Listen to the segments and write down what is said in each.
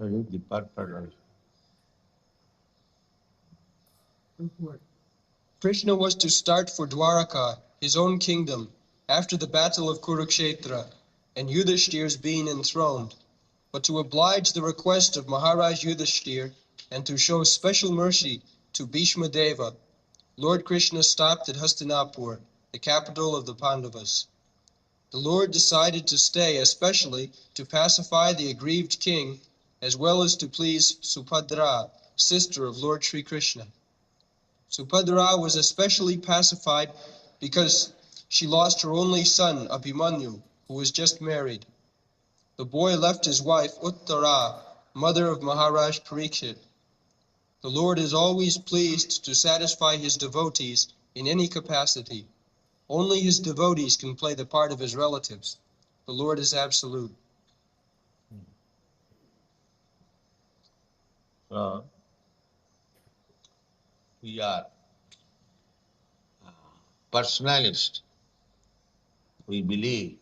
read the purpose. Krishna was to start for Dwaraka, his own kingdom, after the battle of Kurukshetra, and Yudhishthir's being enthroned. But to oblige the request of Maharaj Yudhishthir and to show special mercy to Bhishma Deva, Lord Krishna stopped at Hastinapur, the capital of the Pandavas. The Lord decided to stay especially to pacify the aggrieved king, as well as to please Subhadra, sister of Lord Sri Krishna. Subhadra was especially pacified because she lost her only son, Abhimanyu, who was just married. The boy left his wife, Uttara, mother of Maharaj Parikshit. The Lord is always pleased to satisfy his devotees in any capacity. Only his devotees can play the part of his relatives. The Lord is absolute. We are personalists. We believe,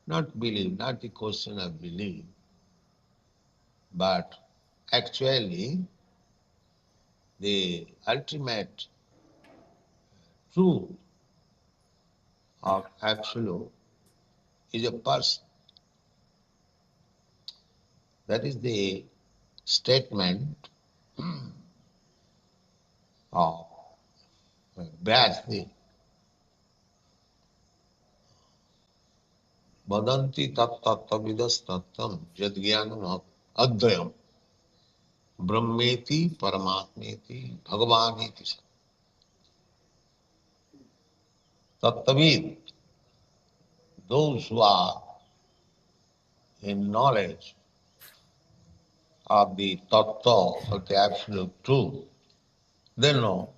not the question of belief, but actually the ultimate truth of absolute is a person. That is the statement of Vyasdev. Vadanti tat tattavidas tattam jadgyanam advayam brahmeti paramatmeti bhagavaniti tattavid. Those who are in knowledge of the tattva, of the absolute truth, they know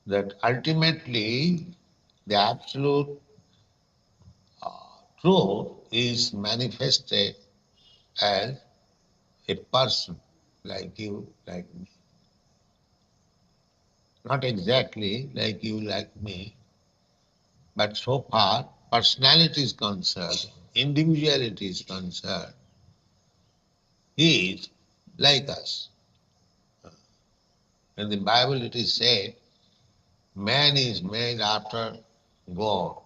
that ultimately the absolute truth is manifested as a person like you, like me. Not exactly like you, like me, but so far personality is concerned, individuality is concerned, he is like us. In the Bible it is said, man is made after God.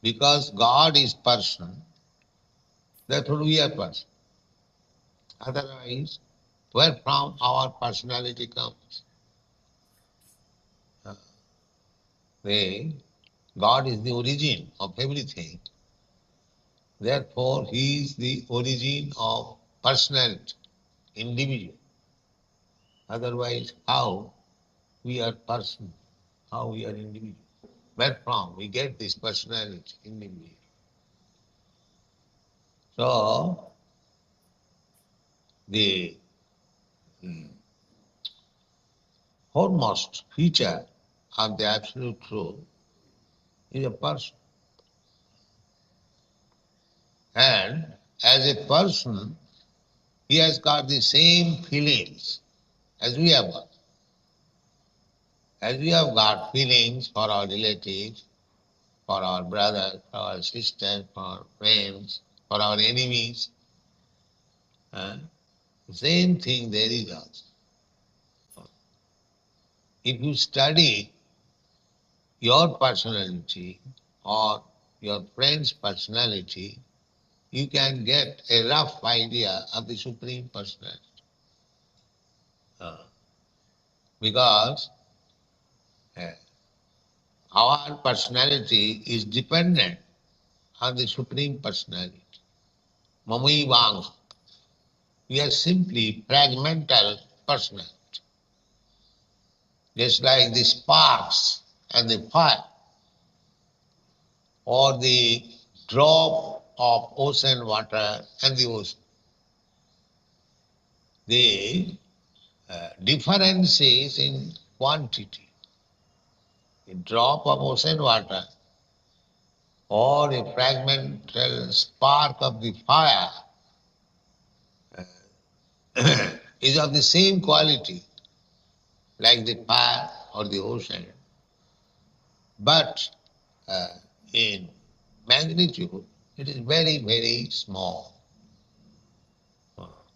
Because God is person, therefore we are person. Otherwise, where from our personality comes? God is the origin of everything. Therefore, he is the origin of personality, individual. Otherwise, how we are person, how we are individual? Where from we get this personality, individual? So, the foremost feature of the absolute truth is a person. And as a person, he has got the same feelings as we have got. As we have got feelings for our relatives, for our brothers, for our sisters, for our friends, for our enemies, the same thing there is also. If you study your personality or your friend's personality, you can get a rough idea of the Supreme Personality. Because our personality is dependent on the Supreme Personality. Mamai Vang. We are simply fragmental personality. Just like the sparks and the fire, or the drop of ocean water and the ocean. The difference is in quantity. A drop of ocean water or a fragmental spark of the fire is of the same quality like the fire or the ocean. But in magnitude, It is very, very small.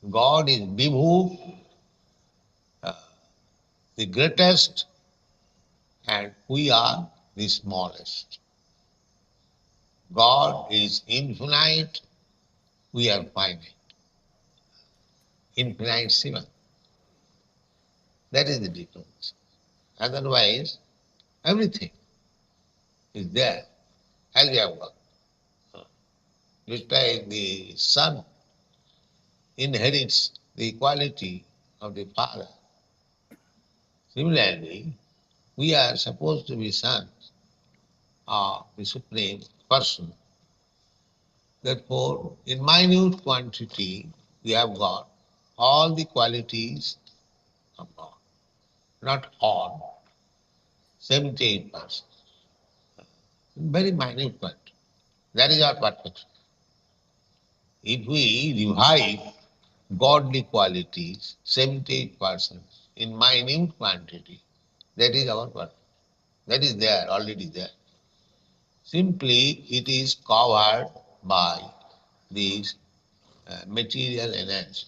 God is Vibhu, the greatest, and we are the smallest. God is infinite, we are finite. Infinite Shiva. That is the difference. Otherwise, everything is there, as we have got. Just like the son inherits the quality of the father. Similarly, we are supposed to be sons of the Supreme Person. Therefore, in minute quantity, we have got all the qualities of God. Not all, 78%. Very minute quantity. That is our perfection. If we revive godly qualities, 78% in minute quantity, that is our perfection. That is there, already there. Simply it is covered by these material energy.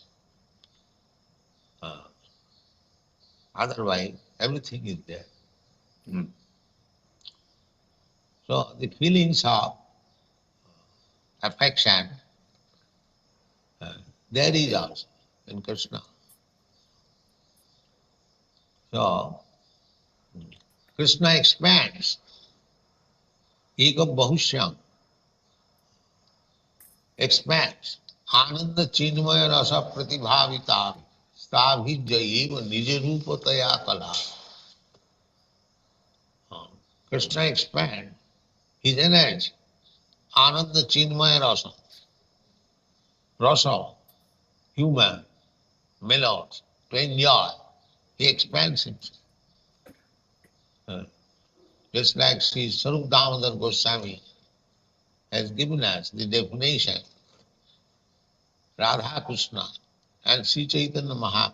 Otherwise, everything is there. So the feelings of affection, there is also in Krishna. So Krishna expands. Eka Bahushyam expands. Ananda Chinmaya Rasa Pratibhavita Stabhi Jaiva Nijarupataya Kala. Krishna expands his energy. Ananda Chinmaya Rasa. Rasa, human, mellows, to enjoy. He expands himself. Just like Sri Sarup Damodar Goswami has given us the definition, Radha Krishna and Sri Chaitanya Mahaprabhu.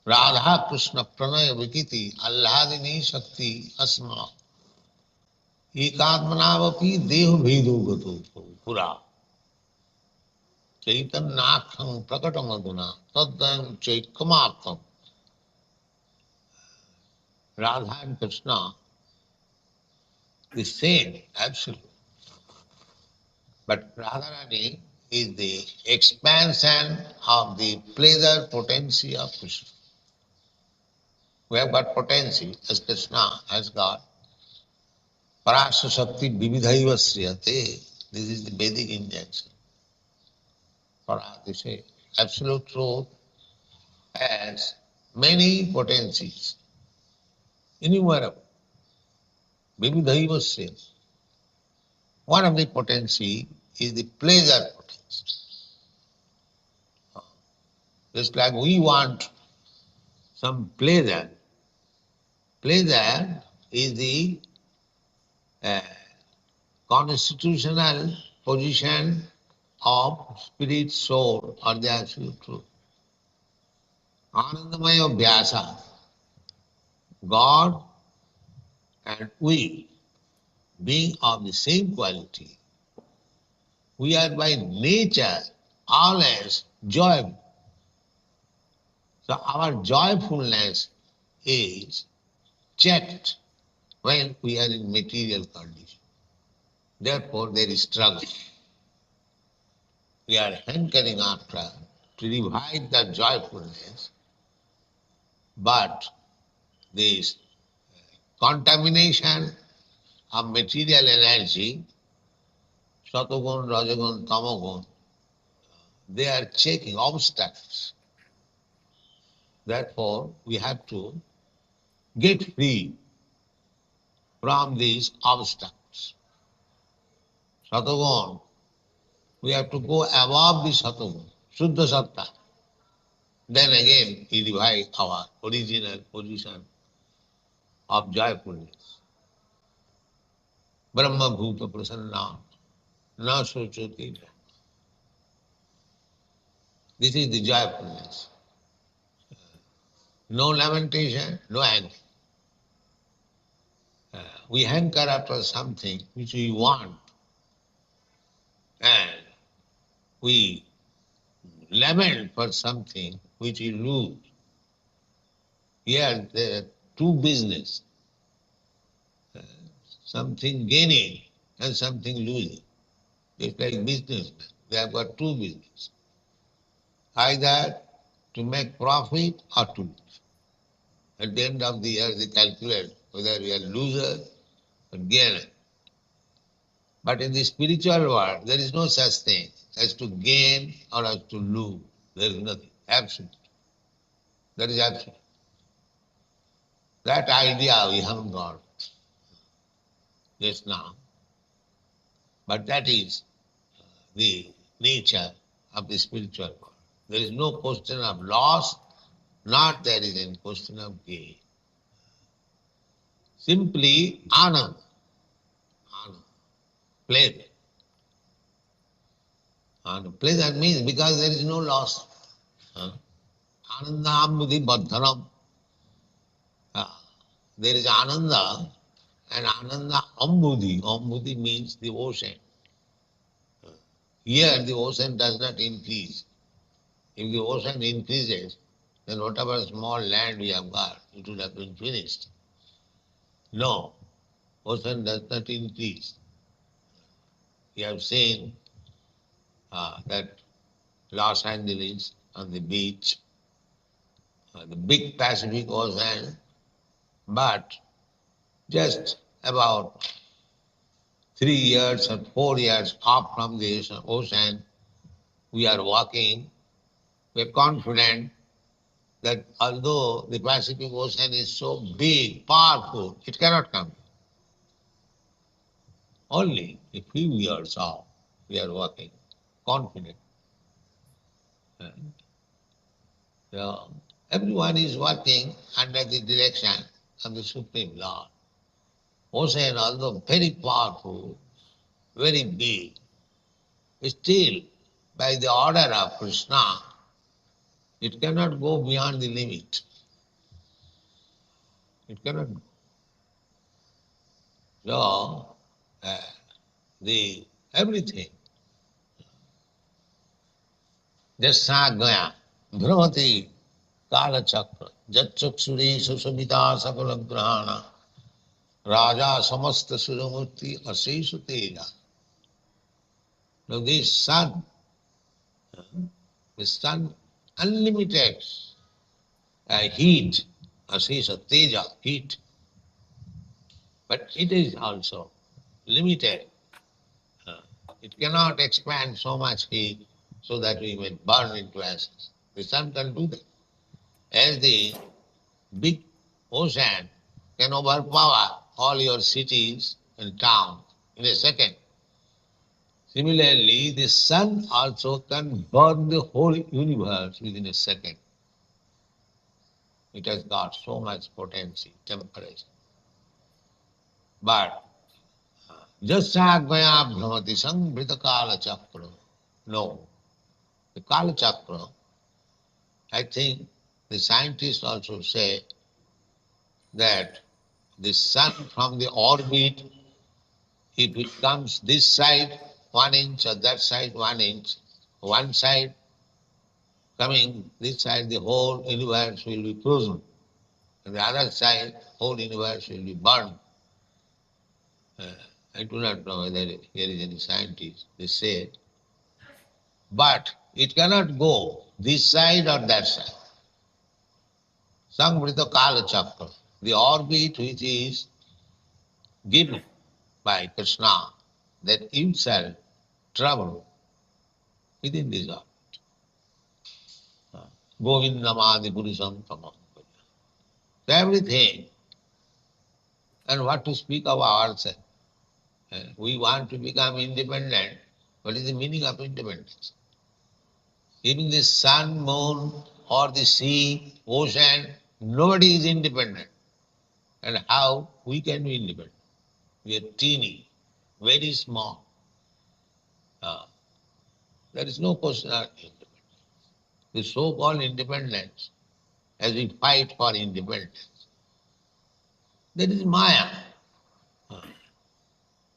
Radha Krishna Pranaya Vikiti Alladini Shakti Asma Ekatmanavapi Deho Bhedo Gato Pura Chaitanyakam Prakatamaduna Taddan Chaikamartam. Radha and Krishna, the same, absolute. But Radharani is the expansion of the pleasure potency of Krishna. We have got potency as Krishna has got. Parasya Shakti Vividhaiva Sriyate. This is the Vedic injunction. They say absolute truth has many potencies, innumerable. Vividhaiva Sriyate. One of the potency is the pleasure potency. Just like we want some pleasure. Pleasure is the constitutional position of spirit, soul, or the absolute truth. Anandamaya Vyasa. God and we, being of the same quality, we are by nature always joyful. So our joyfulness is checked when we are in material condition. Therefore, there is struggle. We are hankering after to revive that joyfulness, but this contamination of material energy, Satagun, Rajagun, Tamagun, they are checking obstacles. Therefore, we have to get free from these obstacles. Satagun, we have to go above the Satagun, Shuddha Satta. Then again, we revive our original position of joyfulness. Brahma Bhuta Prasanna, Na Sochoti. This is the joyfulness. No lamentation, no anger. We hanker after something which we want, and we lament for something which we lose. Here there are two business, something gaining and something losing. It's like businessmen. They have got two business, either to make profit or to lose. At the end of the year they calculate whether we are loser or gainer. But in the spiritual world, there is no such thing as to gain or as to lose. There is nothing. Absolute. That is absolute. That idea we haven't got just now. But that is the nature of the spiritual world. There is no question of loss, not there is any question of gain. Simply anand, pleasure. And pleasure means because there is no loss. Anandambuddhi baddhanam. There is ananda, and ananda ambudhi. Ambudhi means the ocean. Here the ocean does not increase. If the ocean increases, then whatever small land we have got, it would have been finished. No, ocean does not increase. We have seen that Los Angeles on the beach, the big Pacific Ocean, but just about 3 years or 4 years off from the ocean, we are walking. We are confident that although the Pacific Ocean is so big, powerful, it cannot come. Only a few years off, we are walking, confident. So everyone is working under the direction of the Supreme Lord. Ocean, although very powerful, very big, still, by the order of Krishna, it cannot go beyond the limit. It cannot go. So, the everything, Jasa Gaya, Bhramati, Kala Chakra, Jatchaksuri Susumita Sakala Grahana, Raja Samasta Suramurti Aseshu Teja. Now this sun, unlimited heat, Asesha Teja, heat, but it is also limited. It cannot expand so much heat so that we may burn into ashes. The sun can do that. As the big ocean can overpower all your cities and towns in a second. Similarly, the sun also can burn the whole universe within a second. It has got so much potency, temperature. But Jasagvaya bhramati samvrita kala chakra. No. The kala chakra, I think the scientists also say that the sun from the orbit, if it comes this side 1 inch or that side 1 inch, one side coming this side, the whole universe will be frozen. And the other side, whole universe will be burned. I do not know whether here is any scientist, they say. But it cannot go this side or that side. Samvrita Kala Chakra, the orbit which is given by Krishna, that you shall travel within this orbit. Govind Namadi Purusham Tamam. Everything. And what to speak of ourselves? We want to become independent. What is the meaning of independence? Even the sun, moon, or the sea, ocean, nobody is independent. And how we can be independent? We are teeny, very small. There is no question of independence. The so-called independence, as we fight for independence, there is Maya.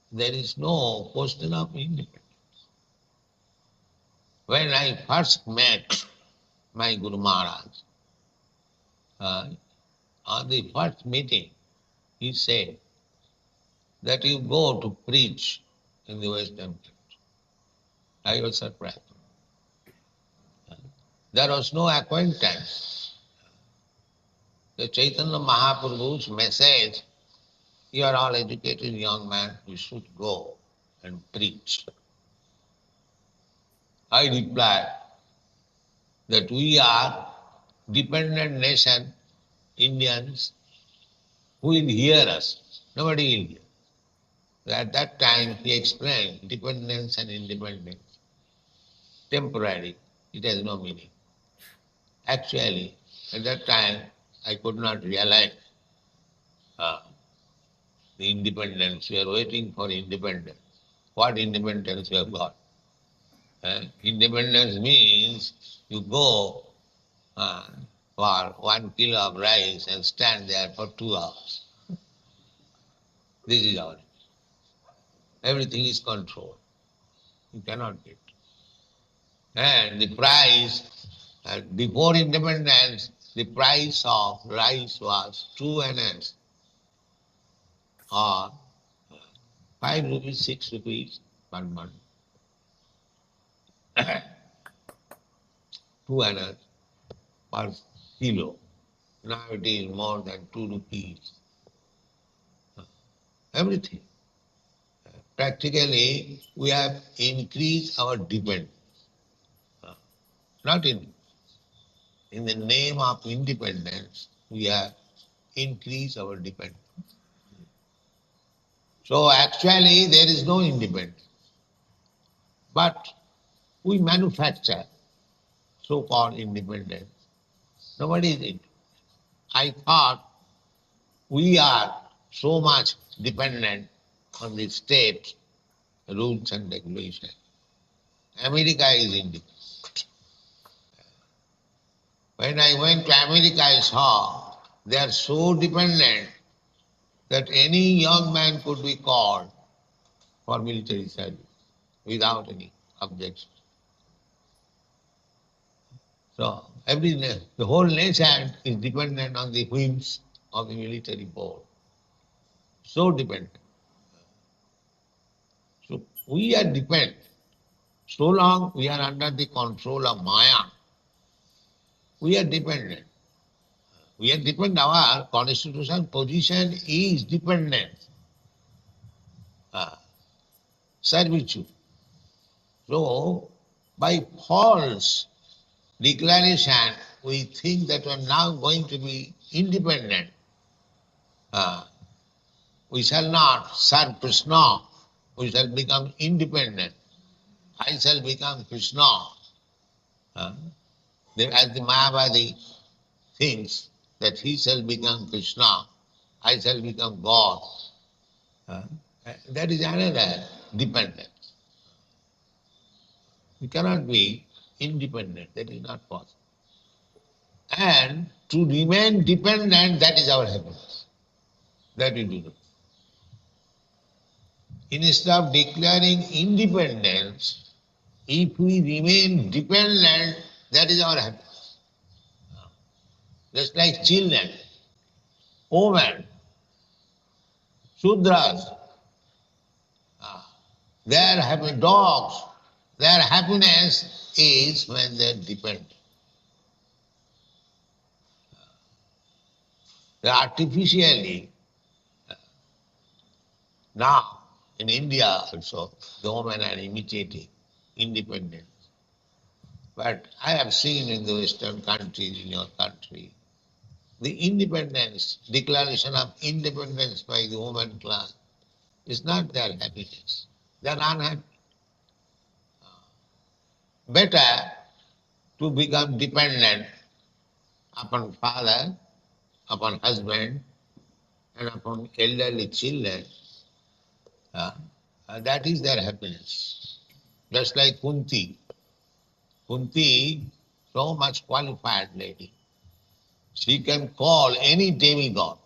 There is no question of independence. When I first met my Guru Maharaj, on the first meeting, he said that you go to preach in the Western country. I was surprised. There was no acquaintance. The Chaitanya Mahaprabhu's message, you are all educated young man, you should go and preach. I replied that we are dependent nation, Indians, who will hear us? Nobody will hear. At that time he explained dependence and independence. Temporary, it has no meaning. Actually, at that time I could not realize the independence. We are waiting for independence. What independence we have got? Independence means you go for 1 kilo of rice and stand there for 2 hours. This is all. Everything is controlled. You cannot get. And the price, before independence, the price of rice was 2 annas or 5 rupees, 6 rupees per month. 2 annas per kilo. Now it is more than 2 rupees. Everything. Practically, we have increased our dependence. Not in the name of independence, we have increased our dependence. So actually, there is no independence. But we manufacture so-called independence. Nobody is independent. I thought we are so much dependent on the state rules and regulations. America is independent. When I went to America, I saw they are so dependent that any young man could be called for military service without any objection. So the whole nation is dependent on the whims of the military board. So dependent. So we are dependent. So long we are under the control of Maya, we are dependent. We are dependent. Our constitutional position is dependent. Servitude. So, by false declaration, we think that we are now going to be independent. We shall not serve Krishna. We shall become independent. I shall become Krishna. As the Mayavadi thinks that he shall become Krishna, I shall become God. That is another dependence. We cannot be independent. That is not possible. And to remain dependent, that is our happiness. That we do. Instead of declaring independence, if we remain dependent, that is our happiness. Just like children, women, Shudras, their happy dogs, their happiness is when they are dependent. They artificially, now in India also, the women are imitating independence. But I have seen in the Western countries, in your country, the independence, declaration of independence by the woman class is not their happiness. They are unhappy. Better to become dependent upon father, upon husband, and upon elderly children. That is their happiness. Just like Kunti. Kunti, so much qualified lady. She can call any demigod.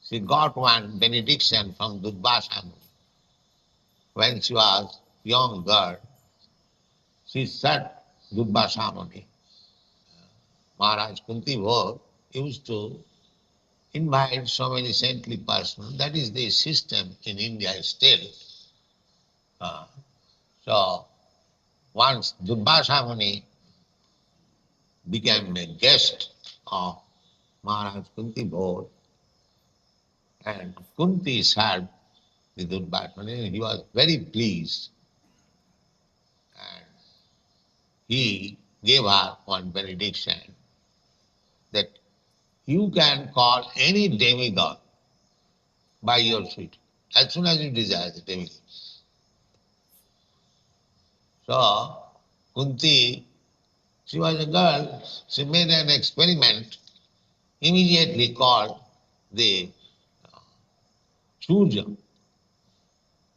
She got one benediction from Durvasa when she was young girl. she said, Durbhasamani, Maharaj Kunti Bhor used to invite so many saintly persons. That is the system in India still. So once Durbhasamani became a guest of Maharaj Kunti Bhor, and Kunti served the Durbhasamani, he was very pleased. And he gave her one benediction that you can call any demigod by your sweet, as soon as you desire the demigod. So, Kunti, she was a girl, she made an experiment, immediately called the Surya,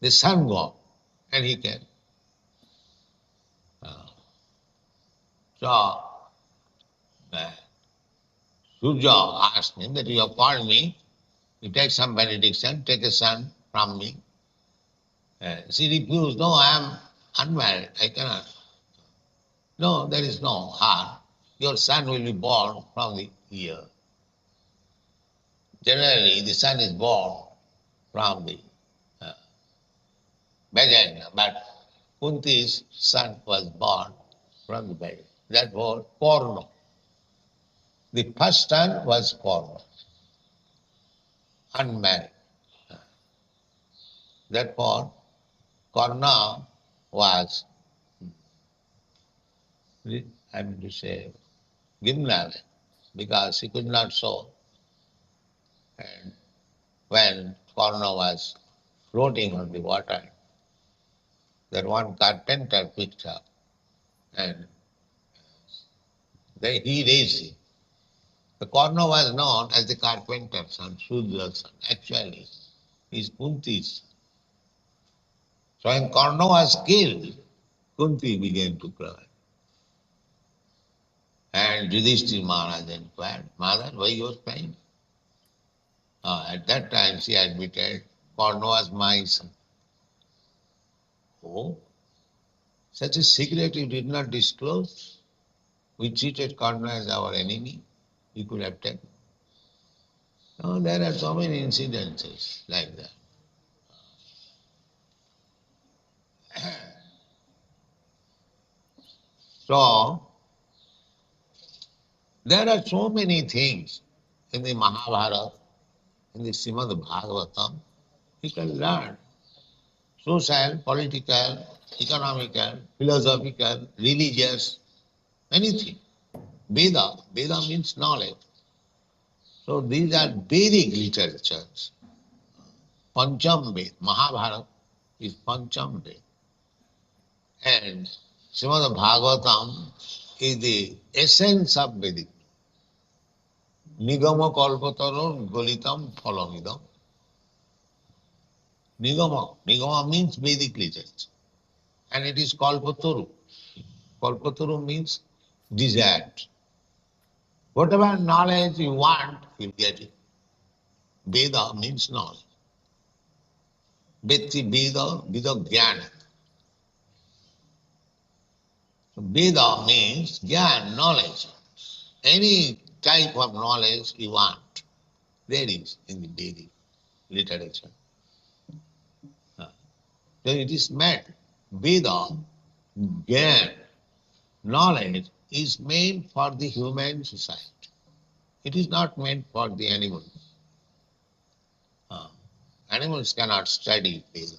the sun god, and he came. So, Surya asked him that you have called me, you take some benediction, take a son from me. She refused, no, I am unmarried, I cannot. No, there is no harm. Your son will be born from the ear. Generally, the son is born from the vagina, but Kunti's son was born from the vagina. That was Korno. The first son was Korno, unmarried. Therefore, Karna was, I mean to say, Gimnal, because he could not sew. And when Karna was floating on the water, that one carpenter picked up and then he raised him. The Karna was known as the carpenter's son, Sudra's son. Actually, he is Kunti's son. So when Karna was killed, Kunti began to cry. And Yudhishthira Maharaj inquired, Mother, why you are crying? At that time she admitted, Karna was my son. Oh, such a secret you did not disclose? We treated Karna as our enemy. We could have taken. No, there are so many incidences like that. So, there are so many things in the Mahabharata, in the Srimad Bhagavatam, you can learn. Social, political, economical, philosophical, religious, anything. Veda, Veda means knowledge. So these are Vedic literatures. Pancham Ved, Mahabharata is Pancham Ved. And Srimad Bhagavatam is the essence of Vedic. Nigama kalpataru golitam phalamidam. Nigama means Vedic literature. And it is kalpataru. Kalpataru means desired. Whatever knowledge you want, you get it. Veda means knowledge. Vetti Veda, Veda Jnana. So Veda means Jnana, knowledge. Any type of knowledge you want, there is in the Vedic literature. So it is meant, Veda, Jnana, knowledge is meant for the human society. It is not meant for the animals. Animals cannot study Veda.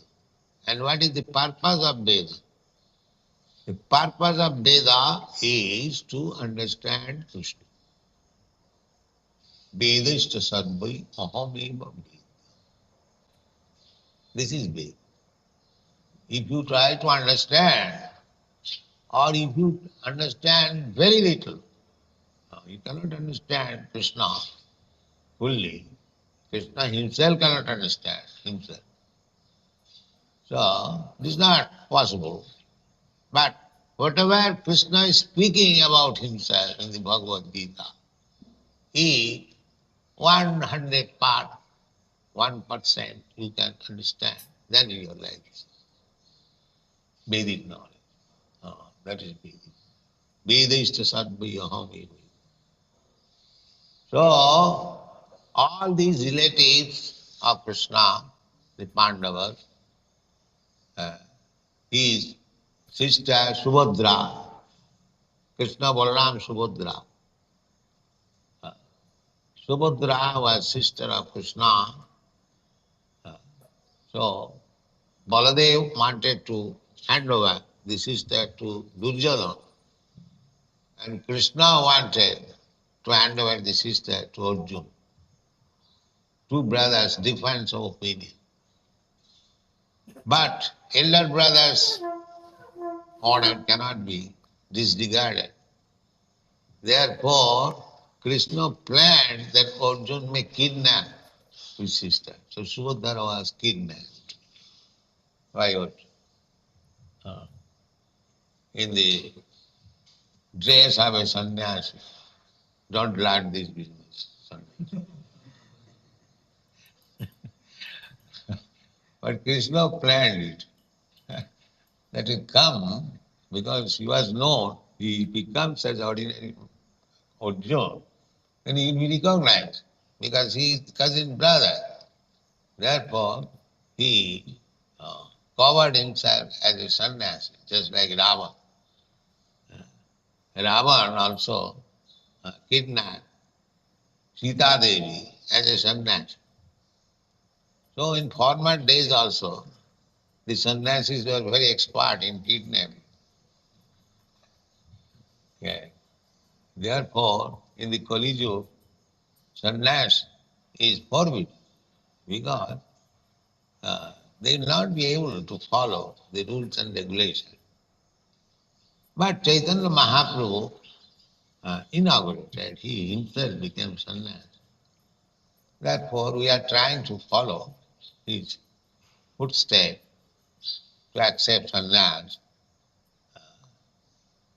And what is the purpose of Veda? The purpose of Veda is to understand Krishna. Vedashta sadvai ahameva Veda. This is Veda. If you try to understand, or if you understand very little, you cannot understand Krishna fully. Krishna himself cannot understand himself. So, this is not possible. But whatever Krishna is speaking about himself in the Bhagavad Gita, he 100 part, 1% you can understand. Then you realize Vedic knowledge. That is Veda. Vedishta sadvayaham. So, all these relatives of Krishna, the Pandavas, his sister Subhadra, Krishna Balaram Subhadra. Subhadra was sister of Krishna. So, Baladev wanted to hand over the sister to Duryodhana, and Krishna wanted to hand over the sister to Arjuna. Two brothers, difference of opinion. But elder brothers' order cannot be disregarded. Therefore, Krishna planned that Arjuna may kidnap his sister. So Subhadra was kidnapped by Arjuna. In the dress of a sannyasi. Don't learn this business. But Krishna planned it. That will come because he was known, he becomes as ordinary Arjuna, then he will be recognized because he is cousin brother. Therefore, he covered himself as a sannyasi, just like Rava. Ravan also kidnapped Sita Devi as a sannyasi. So in former days also, the sannyasis were very expert in kidnapping. Yeah. Therefore, in the Kali Yuga, sannyas is forbidden because they will not be able to follow the rules and regulations. But Chaitanya Mahaprabhu inaugurated, he himself became sannyas. Therefore, we are trying to follow his footsteps to accept sannyas.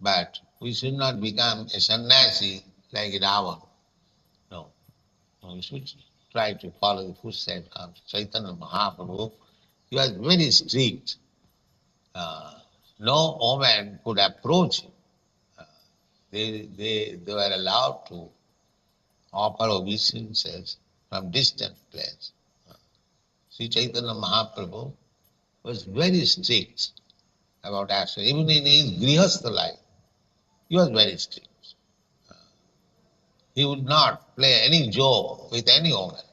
But we should not become a sannyasi like Ravan. No. We should try to follow the footsteps of Chaitanya Mahaprabhu. He was very strict. No woman could approach him. They were allowed to offer obeisances from distant place. Sri Chaitanya Mahaprabhu was very strict about action. Even in his grihastha life, he was very strict. He would not play any joke with any woman,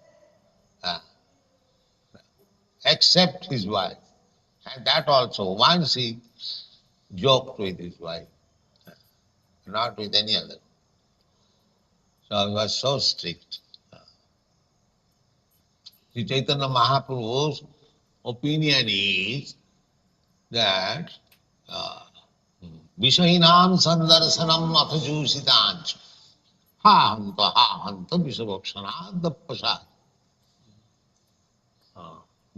except his wife. And that also, once he joked with his wife, not with any other. So he was so strict. Sri Chaitanya Mahaprabhu's opinion is that Vishahinam sandarsanam athajusitanch ha hanta vishabhakshanad dappasad.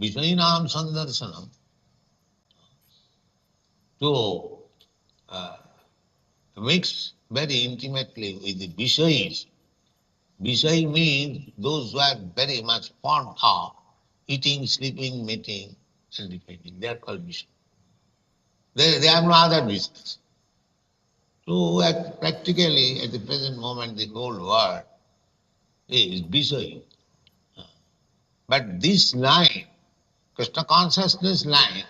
Vishahinam sandarsanam, to mix very intimately with the Vishayis. Vishayi means those who are very much fond of eating, sleeping, mating, and repeating. They are called Vishayi. They have no other business. So practically at the present moment the whole world is Vishayi. But this line, Krishna consciousness line,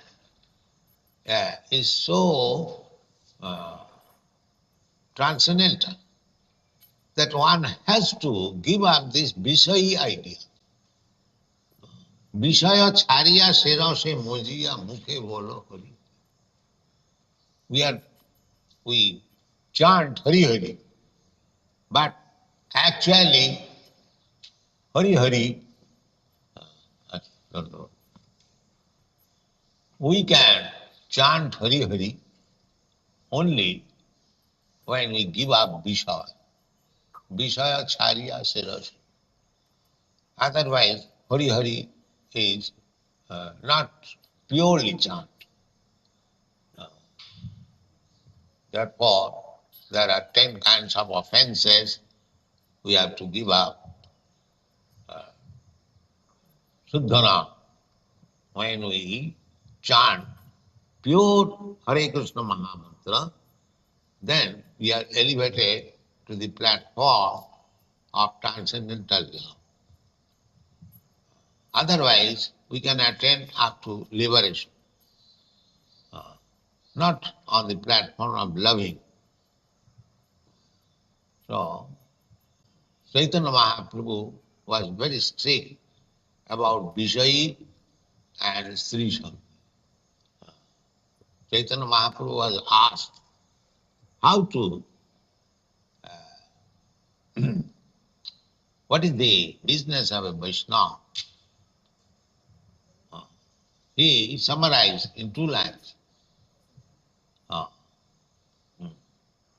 is so transcendental that one has to give up this Vishayi idea. Vishaya chariya sera se mojiya mukhe bolo hari. We chant Hari Hari, but actually Hari Hari, we can chant Hari Hari only when we give up Vishaya. Vishaya chariya sera. Otherwise, Hari Hari is not purely chant. Therefore, there are 10 kinds of offenses we have to give up. Suddhana, when we chant pure Hare Krishna Mahamantra, then we are elevated to the platform of transcendental love. Otherwise, we can attain up to liberation, not on the platform of loving. So, Chaitanya Mahaprabhu was very strict about Vishayi and Srishan. Chaitanya Mahaprabhu was asked how to, what is the business of a Vaishnava? He summarized in 2 lines.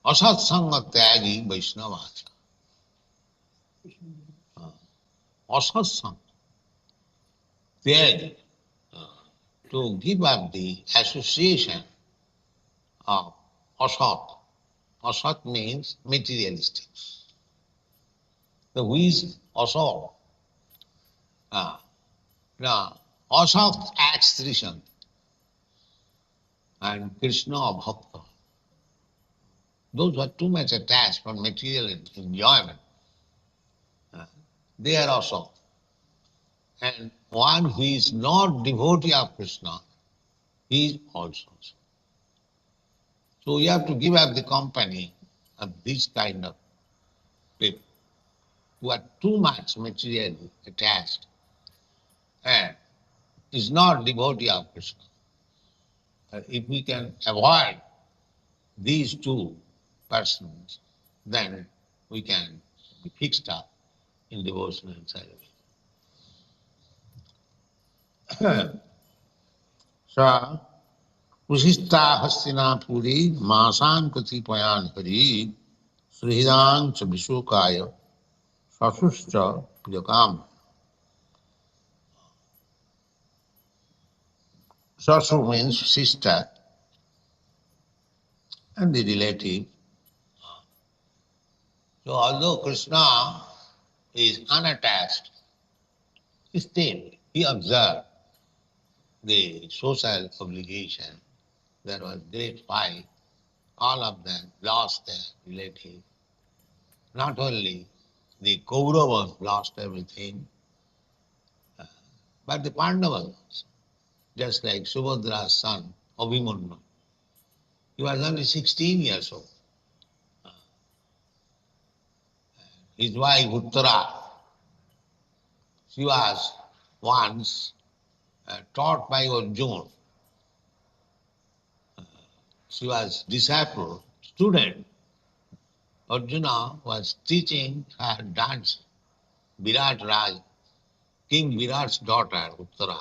Asat Sangha Tyagi Vaishnavacha. Asat Sangha Tyagi. To give up the association of asat. Asat means materialistic. So who is asat? Now, asat acts Trishan and Krishna Bhakta. Those who are too much attached for material enjoyment, they are asat. And one who is not devotee of Krishna, he is also. So you have to give up the company of this kind of people who are too much materially attached and is not devotee of Krishna. If we can avoid these 2 persons, then we can be fixed up in devotional service. So, Usista Hastinapuri Masan Katipayan Hari Srihidang Chabishokaya Sasuscha Yakam. Sasu means sister and the relative. So although Krishna is unattached, still he observed the social obligation. There was great fight. All of them lost their relative. Not only the Kauravas lost everything, but the Pandavas, just like Subhadra's son, Abhimanyu. He was only 16 years old. His wife Uttara, she was once taught by Arjuna. She was disciple, student. Arjuna was teaching her dance. Virat Raj, King Virat's daughter, Uttara.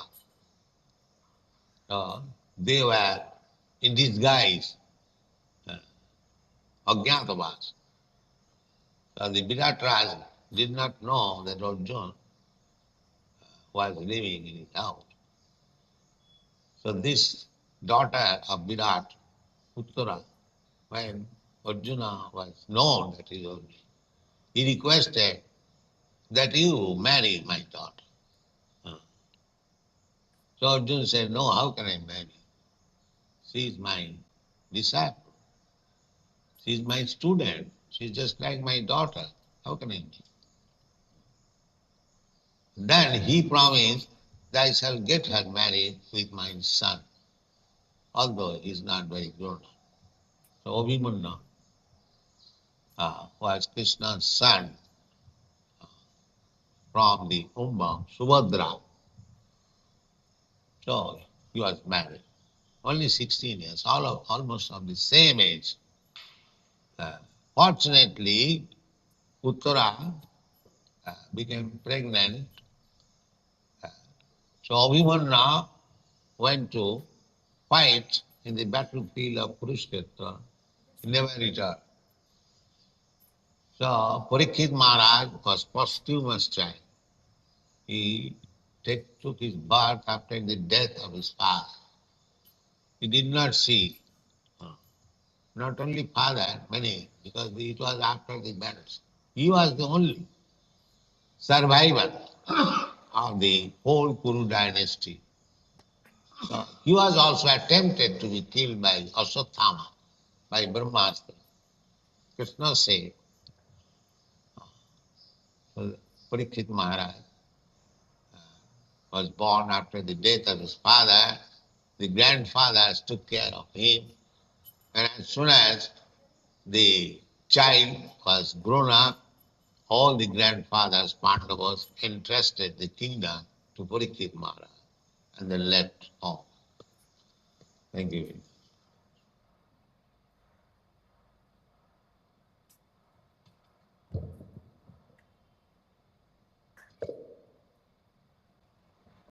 They were in disguise, Ajnatavas. So the Virat Raj did not know that Arjuna was living in his house. So this daughter of Virat, Uttara, when Arjuna was known that he is Arjuna, he requested that you marry my daughter. So Arjuna said, no, how can I marry? She is my disciple. She is my student. She is just like my daughter. How can I marry? Then he promised that I shall get her married with my son, although he is not very grown up. So Abhimanyu was Krishna's son from the womb of Subhadra. So he was married. Only 16 years, almost of the same age. Fortunately, Uttara became pregnant. So Abhimanyu went to fight in the battlefield of Kurukshetra. He never returned. So Parikshit Maharaj was posthumous child. He took his birth after the death of his father. He did not see, not only father, many, because it was after the battles. He was the only survivor of the whole Kuru dynasty. So he was also attempted to be killed by Aswathama, by Brahmastra. Krishna said, Parikshit Maharaj was born after the death of his father. The grandfathers took care of him. And as soon as the child was grown up, all the grandfathers, Pandavas, entrusted the kingdom to Parikshit Maharaj and then left home. Thank you.